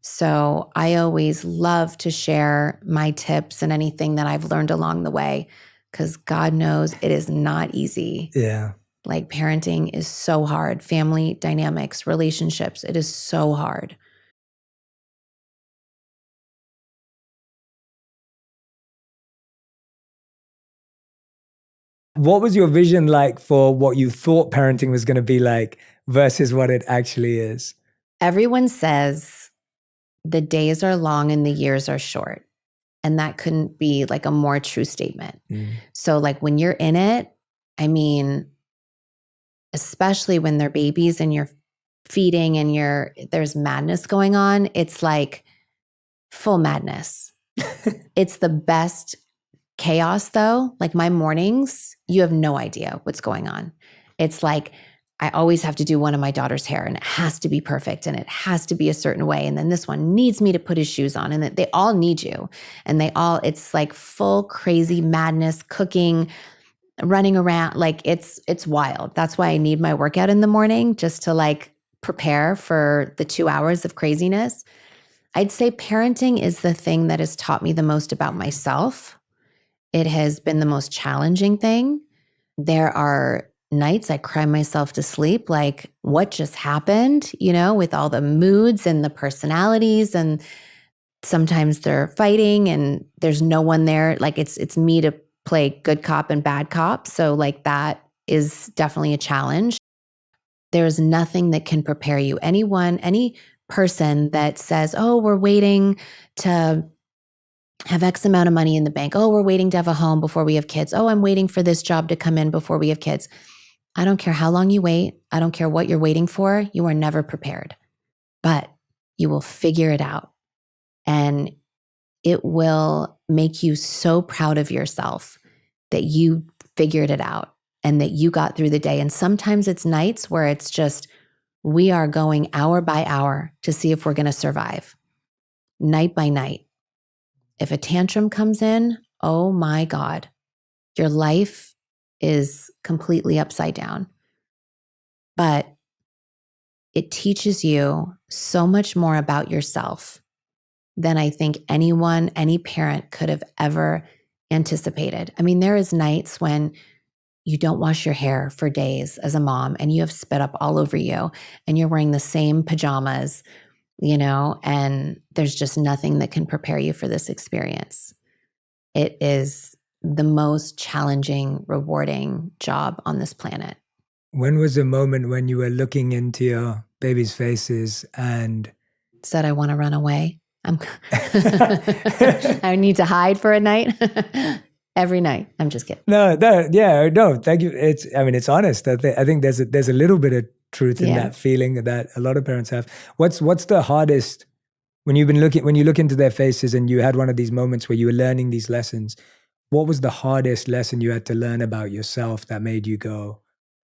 So I always love to share my tips and anything that I've learned along the way, because God knows it is not easy. Yeah. Like parenting is so hard. Family dynamics, relationships, it is so hard. What was your vision like for what you thought parenting was going to be like versus what it actually is? Everyone says the days are long and the years are short. And that couldn't be like a more true statement. So like when you're in it, I mean, especially when they're babies and you're feeding and there's madness going on, it's like full madness. It's the best chaos though. Like my mornings, you have no idea what's going on. It's like I always have to do one of my daughter's hair and it has to be perfect and it has to be a certain way. And then this one needs me to put his shoes on, and they all need you. And it's like full crazy madness, cooking, running around. Like it's wild. That's why I need my workout in the morning, just to like prepare for the 2 hours of craziness. I'd say parenting is the thing that has taught me the most about myself. It has been the most challenging thing. There are nights I cry myself to sleep, like what just happened, with all the moods and the personalities, and sometimes they're fighting and there's no one there. Like it's me to play good cop and bad cop. So like that is definitely a challenge. There's nothing that can prepare you. Any person that says, oh, we're waiting to have X amount of money in the bank. Oh, we're waiting to have a home before we have kids. Oh, I'm waiting for this job to come in before we have kids. I don't care how long you wait. I don't care what you're waiting for. You are never prepared, but you will figure it out. And it will make you so proud of yourself that you figured it out and that you got through the day. And sometimes it's nights where it's just, we are going hour by hour to see if we're going to survive, night by night. If a tantrum comes in, oh my God, your life is completely upside down. But it teaches you so much more about yourself than I think any parent could have ever anticipated. I mean, there is nights when you don't wash your hair for days as a mom and you have spit up all over you and you're wearing the same pajamas, and there's just nothing that can prepare you for this experience. It is the most challenging, rewarding job on this planet. When was the moment when you were looking into your baby's faces and said, I want to run away? I need to hide for a night. Every night. I'm just kidding. No, thank you. It's honest. I think there's a little bit of truth in that feeling that a lot of parents have. What's the hardest when you look into their faces and you had one of these moments where you were learning these lessons? What was the hardest lesson you had to learn about yourself that made you go,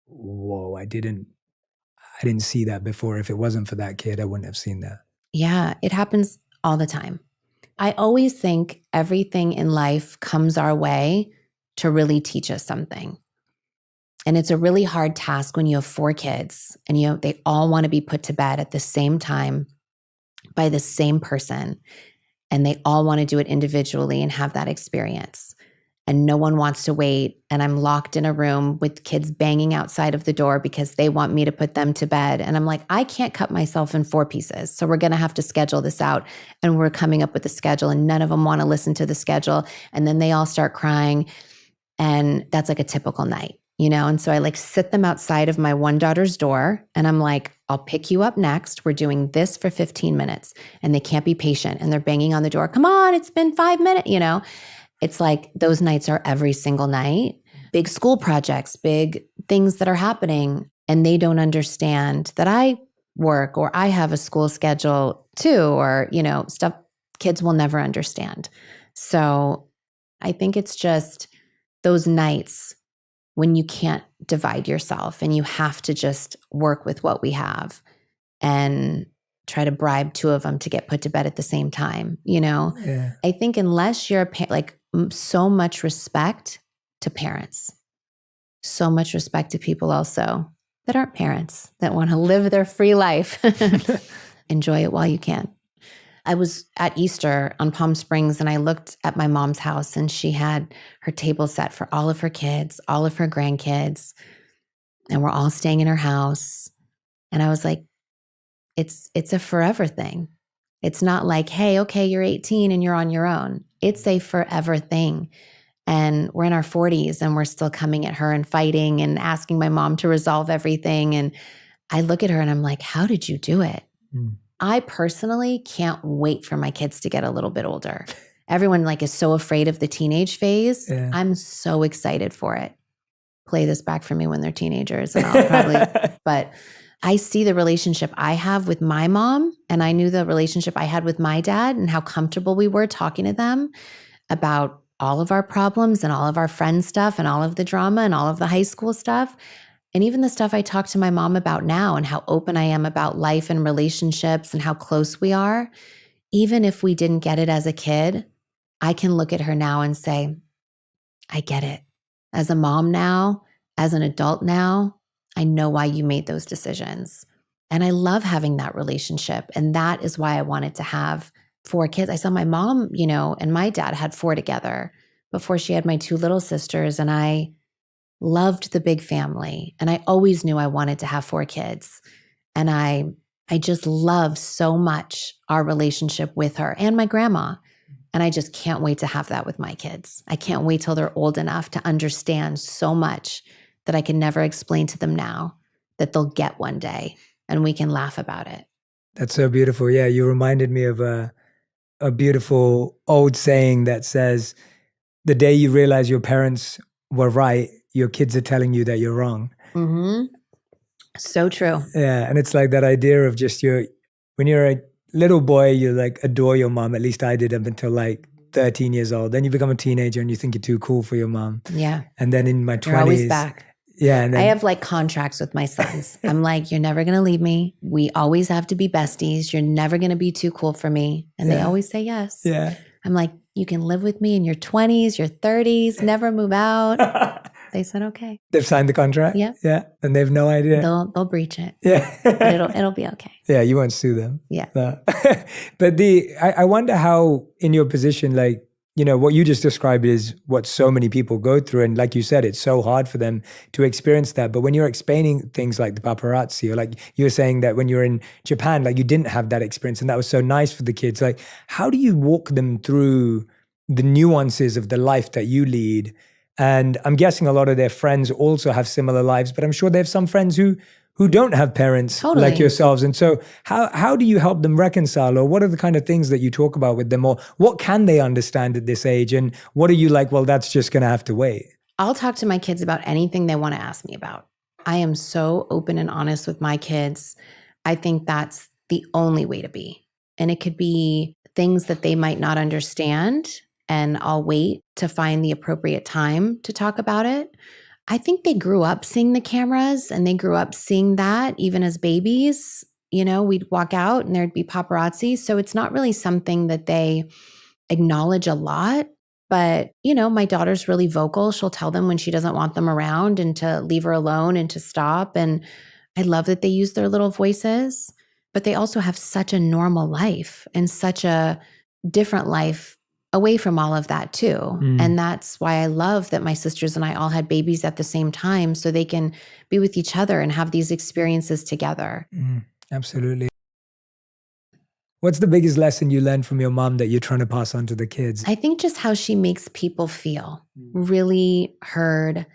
whoa, I didn't see that before. If it wasn't for that kid, I wouldn't have seen that. Yeah, it happens all the time. I always think everything in life comes our way to really teach us something. And it's a really hard task when you have 4 kids and they all want to be put to bed at the same time by the same person. And they all want to do it individually and have that experience. And no one wants to wait. And I'm locked in a room with kids banging outside of the door because they want me to put them to bed. And I'm like, I can't cut myself in 4 pieces. So we're going to have to schedule this out. And we're coming up with a schedule and none of them want to listen to the schedule. And then they all start crying. And that's like a typical night, And so I like sit them outside of my one daughter's door and I'm like, I'll pick you up next. We're doing this for 15 minutes. And they can't be patient. And they're banging on the door. Come on, it's been 5 minutes, It's like those nights are every single night. Big school projects, big things that are happening. And they don't understand that I work or I have a school schedule too, or, stuff kids will never understand. So I think it's just those nights when you can't divide yourself and you have to just work with what we have and try to bribe 2 of them to get put to bed at the same time, Yeah. I think unless you're so much respect to parents, so much respect to people also that aren't parents, that want to live their free life. Enjoy it while you can. I was at Easter on Palm Springs and I looked at my mom's house and she had her table set for all of her kids, all of her grandkids, and we're all staying in her house. And I was like, it's a forever thing. It's not like, hey, okay, you're 18 and you're on your own. It's a forever thing. And we're in our 40s and we're still coming at her and fighting and asking my mom to resolve everything. And I look at her and I'm like, how did you do it? I personally can't wait for my kids to get a little bit older. Everyone like is so afraid of the teenage phase. Yeah. I'm so excited for it. Play this back for me when they're teenagers and I'll probably, but I see the relationship I have with my mom and I knew the relationship I had with my dad and how comfortable we were talking to them about all of our problems and all of our friend stuff and all of the drama and all of the high school stuff. And even the stuff I talk to my mom about now and how open I am about life and relationships and how close we are. Even if we didn't get it as a kid, I can look at her now and say, I get it. As a mom now, as an adult now, I know why you made those decisions. And I love having that relationship. And that is why I wanted to have 4 kids. I saw my mom, and my dad had 4 together before she had my 2 little sisters. And I loved the big family. And I always knew I wanted to have 4 kids. And I just love so much our relationship with her and my grandma. And I just can't wait to have that with my kids. I can't wait till they're old enough to understand so much that I can never explain to them now that they'll get one day and we can laugh about it. That's so beautiful. Yeah, you reminded me of a beautiful old saying that says, the day you realize your parents were right, your kids are telling you that you're wrong. Mm-hmm. So true. Yeah, and it's like that idea of just when you're a little boy, you like adore your mom. At least I did up until like 13 years old. Then you become a teenager and you think you're too cool for your mom. Yeah. And then in my 20s. You're always back. Yeah. And then, I have like contracts with my sons. I'm like, you're never going to leave me. We always have to be besties. You're never going to be too cool for me. And they always say yes. Yeah. I'm like, you can live with me in your 20s, your 30s, never move out. They said, okay. They've signed the contract? Yeah. Yeah. And they have no idea. They'll breach it. Yeah. But it'll be okay. Yeah, you won't sue them. Yeah. No. But I wonder how in your position, like, what you just described is what so many people go through. And like you said, it's so hard for them to experience that. But when you're explaining things like the paparazzi, or like you were saying that when you're in Japan, like you didn't have that experience and that was so nice for the kids. Like, how do you walk them through the nuances of the life that you lead? And I'm guessing a lot of their friends also have similar lives, but I'm sure they have some friends who don't have parents like yourselves. And so how do you help them reconcile, or what are the kind of things that you talk about with them, or what can they understand at this age? And what are you like, well, that's just going to have to wait? I'll talk to my kids about anything they want to ask me about. I am so open and honest with my kids. I think that's the only way to be. And it could be things that they might not understand, and I'll wait to find the appropriate time to talk about it. I think they grew up seeing the cameras and they grew up seeing that even as babies. We'd walk out and there'd be paparazzi. So it's not really something that they acknowledge a lot. But, my daughter's really vocal. She'll tell them when she doesn't want them around and to leave her alone and to stop. And I love that they use their little voices, but they also have such a normal life and such a different life away from all of that too. And that's why I love that my sisters and I all had babies at the same time so they can be with each other and have these experiences together. Absolutely. What's the biggest lesson you learned from your mom that you're trying to pass on to the kids? I think just how she makes people feel really heard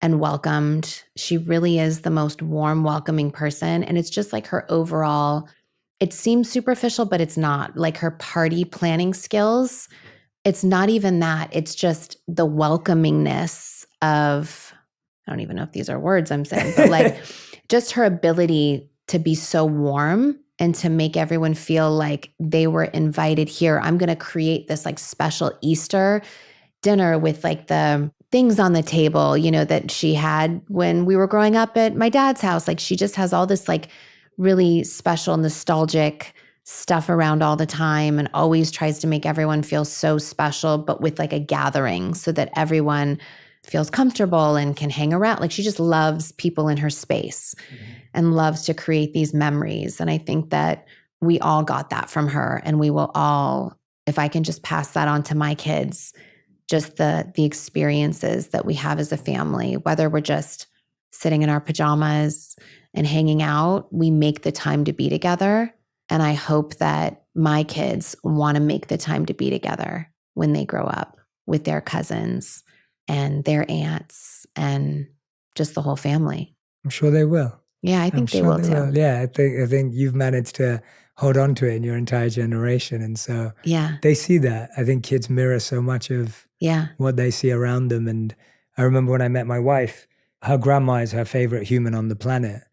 and welcomed. She really is the most warm, welcoming person. And it's just like her overall, it seems superficial, but it's not. Like her party planning skills, it's not even that. It's just the welcomingness of, I don't even know if these are words I'm saying, but like just her ability to be so warm and to make everyone feel like they were invited here. I'm going to create this like special Easter dinner with like the things on the table, that she had when we were growing up at my dad's house. Like she just has all this like really special, nostalgic stuff around all the time and always tries to make everyone feel so special, but with like a gathering so that everyone feels comfortable and can hang around. Like she just loves people in her space and loves to create these memories. And I think that we all got that from her, and we will all, if I can just pass that on to my kids, just the experiences that we have as a family, whether we're just sitting in our pajamas and hanging out, we make the time to be together. And I hope that my kids want to make the time to be together when they grow up with their cousins and their aunts and just the whole family. I'm sure they will. Yeah, I think they will too. Yeah, I think you've managed to hold on to it in your entire generation. And so they see that. I think kids mirror so much of what they see around them. And I remember when I met my wife, her grandma is her favorite human on the planet.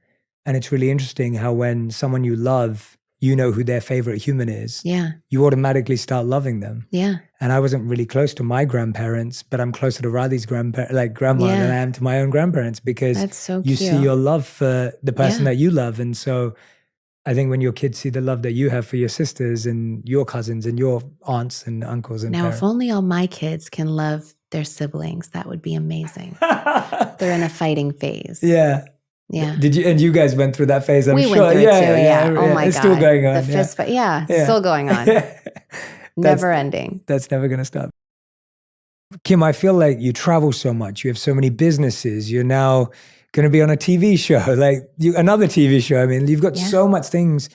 And it's really interesting how when someone you love, you know who their favorite human is. Yeah. You automatically start loving them. Yeah. And I wasn't really close to my grandparents, but I'm closer to Radhi's grandma than I am to my own grandparents, because that's so you cute. see your love for the person that you love. And so I think when your kids see the love that you have for your sisters and your cousins and your aunts and uncles and parents. If only all my kids can love their siblings, that would be amazing. They're in a fighting phase. Yeah. Yeah. Did you, and you guys went through that phase, I'm we sure. We went through it too, yeah. Oh my God. It's still going on. The fist fight, still going on. Never ending. That's never going to stop. Kim, I feel like you travel so much. You have so many businesses. You're now going to be on a TV show, another TV show. I mean, you've got so much things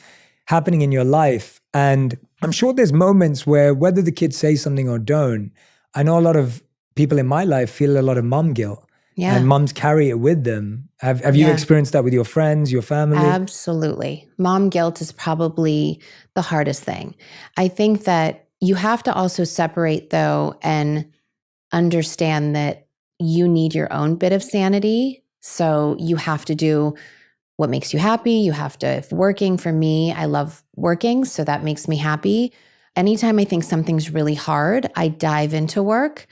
happening in your life. And I'm sure there's moments where, whether the kids say something or don't, I know a lot of people in my life feel a lot of mom guilt. Yeah. And moms carry it with them. Have you experienced that with your friends, your family? Absolutely. Mom guilt is probably the hardest thing. I think that you have to also separate, though, and understand that you need your own bit of sanity. So you have to do what makes you happy. You have to, if working, for me, I love working, so that makes me happy. Anytime I think something's really hard, I dive into work.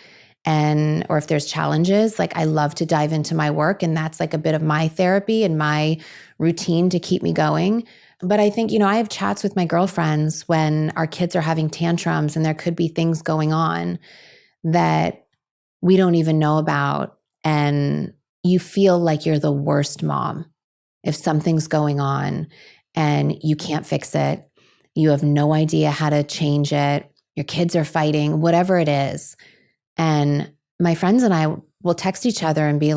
Or if there's challenges, I love to dive into my work, and that's a bit of my therapy and my routine to keep me going. But I think, I have chats with my girlfriends when our kids are having tantrums and there could be things going on that we don't even know about. And you feel like you're the worst mom if something's going on and you can't fix it. You have no idea how to change it. Your kids are fighting, whatever it is. And my friends and I will text each other and be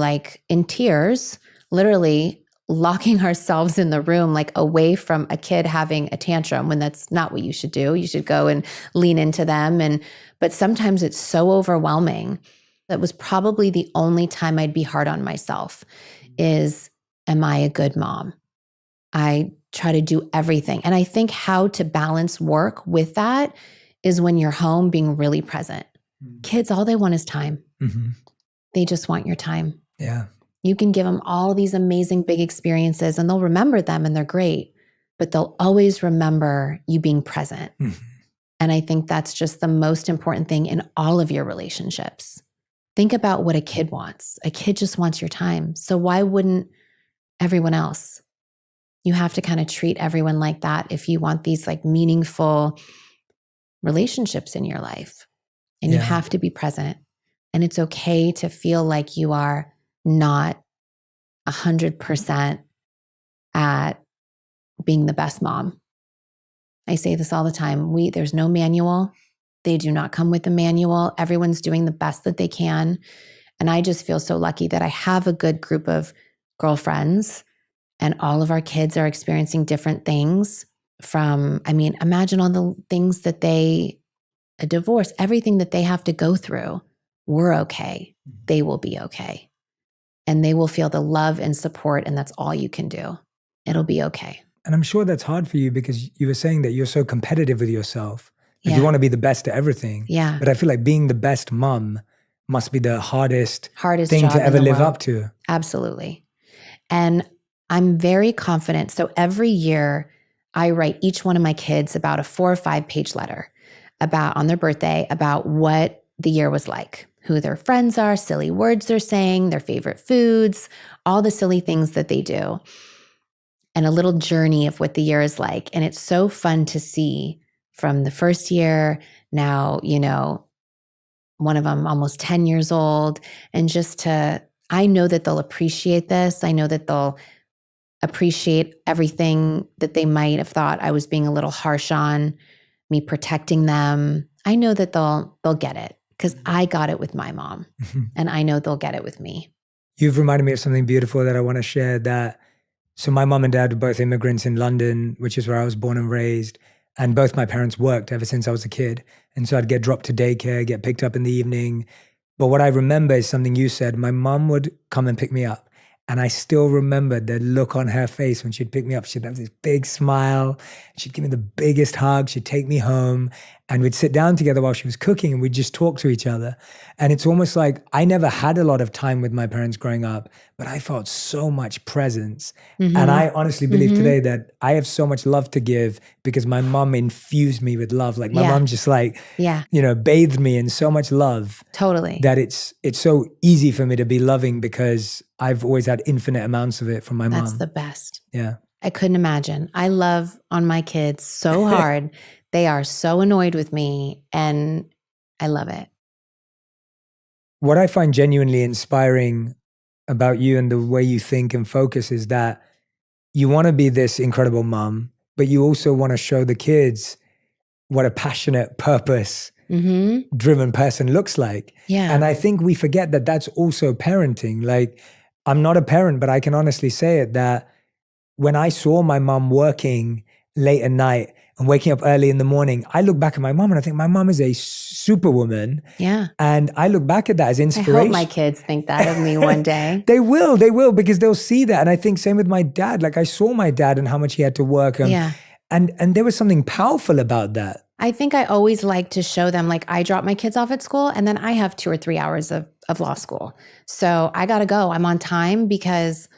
in tears, literally locking ourselves in the room, away from a kid having a tantrum, when that's not what you should do. You should go and lean into them. But sometimes it's so overwhelming. That was probably the only time I'd be hard on myself is, am I a good mom? I try to do everything. And I think how to balance work with that is when you're home, being really present. Kids, all they want is time. Mm-hmm. They just want your time. Yeah. You can give them all these amazing big experiences and they'll remember them and they're great, but they'll always remember you being present. Mm-hmm. And I think that's just the most important thing in all of your relationships. Think about what a kid wants. A kid just wants your time. So why wouldn't everyone else? You have to kind of treat everyone like that if you want these meaningful relationships in your life. And you have to be present. And it's okay to feel like you are not 100% at being the best mom. I say this all the time. There's no manual. They do not come with a manual. Everyone's doing the best that they can. And I just feel so lucky that I have a good group of girlfriends, and all of our kids are experiencing different things imagine all the things that a divorce, everything that they have to go through. We're okay. They will be okay. And they will feel the love and support, and that's all you can do. It'll be okay. And I'm sure that's hard for you, because you were saying that you're so competitive with yourself. You want to be the best at everything. Yeah. But I feel like being the best mom must be the hardest thing to ever live up to. Absolutely. And I'm very confident. So every year I write each one of my kids about a 4 or 5 page letter on their birthday about what the year was like, who their friends are, silly words they're saying, their favorite foods, all the silly things that they do, and a little journey of what the year is like. And it's so fun to see from the first year, now, one of them almost 10 years old, and I know that they'll appreciate this. I know that they'll appreciate everything that they might have thought I was being a little harsh on, me protecting them. I know that they'll get it because I got it with my mom and I know they'll get it with me. You've reminded me of something beautiful that I want to share so my mom and dad were both immigrants in London, which is where I was born and raised. And both my parents worked ever since I was a kid. And so I'd get dropped to daycare, get picked up in the evening. But what I remember is something you said. My mom would come and pick me up. And I still remember the look on her face when she'd pick me up. She'd have this big smile. She'd give me the biggest hug. She'd take me home. And we'd sit down together while she was cooking and we'd just talk to each other. And it's almost like I never had a lot of time with my parents growing up, but I felt so much presence. And I honestly believe today that I have so much love to give because my mom infused me with love. Like my mom just bathed me in so much love. Totally. That it's so easy for me to be loving because I've always had infinite amounts of it from my mom. That's the best. Yeah. I couldn't imagine. I love on my kids so hard. They are so annoyed with me and I love it. What I find genuinely inspiring about you and the way you think and focus is that you want to be this incredible mom, but you also want to show the kids what a passionate, purpose-driven person looks like. Yeah. And I think we forget that that's also parenting. Like, I'm not a parent, but I can honestly say it that when I saw my mom working late at night and waking up early in the morning, I look back at my mom and I think my mom is a superwoman. Yeah. And I look back at that as inspiration. I hope my kids think that of me one day. They will because they'll see that. And I think same with my dad. Like I saw my dad and how much he had to work. And there was something powerful about that. I think I always like to show them, like I drop my kids off at school and then I have 2 or 3 hours of law school. So I got to go. I'm on time because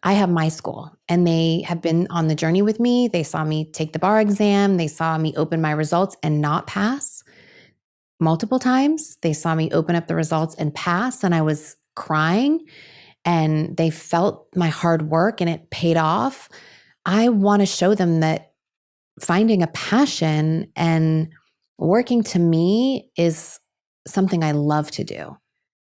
I have my school and they have been on the journey with me. They saw me take the bar exam. They saw me open my results and not pass multiple times. They saw me open up the results and pass and I was crying and they felt my hard work and it paid off. I want to show them that finding a passion and working to me is something I love to do.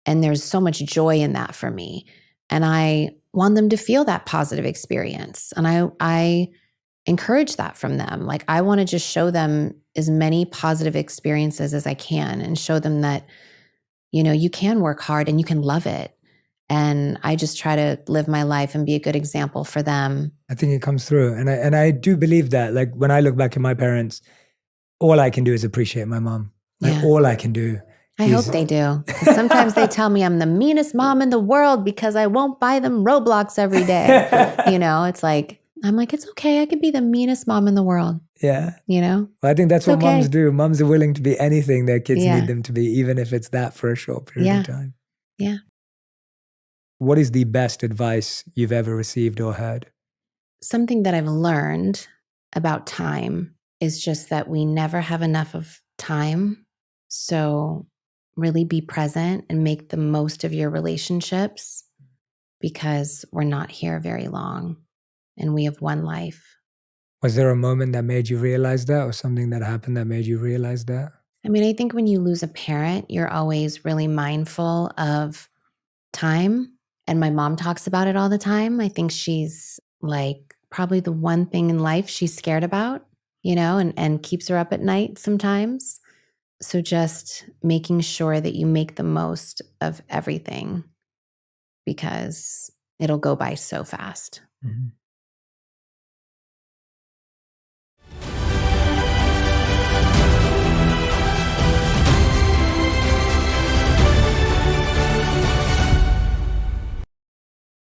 And there's so much joy in that for me. And I want them to feel that positive experience. And I encourage that from them. Like I want to just show them as many positive experiences as I can and show them that, you can work hard and you can love it. And I just try to live my life and be a good example for them. I think it comes through. And I do believe that. Like when I look back at my parents, all I can do is appreciate my mom. Like all I can do. I hope they do. Sometimes they tell me I'm the meanest mom in the world because I won't buy them Roblox every day. It's like, I'm like, it's okay. I could be the meanest mom in the world. Yeah. Well, I think that's what moms do. Moms are willing to be anything their kids need them to be, even if it's that for a short period of time. Yeah. What is the best advice you've ever received or heard? Something that I've learned about time is just that we never have enough of time. So really be present and make the most of your relationships because we're not here very long and we have one life. Was there a moment that made you realize that or something that happened that made you realize that? I mean, I think when you lose a parent, you're always really mindful of time. And my mom talks about it all the time. I think she's like probably the one thing in life she's scared about, and keeps her up at night sometimes. So just making sure that you make the most of everything because it'll go by so fast. Mm-hmm.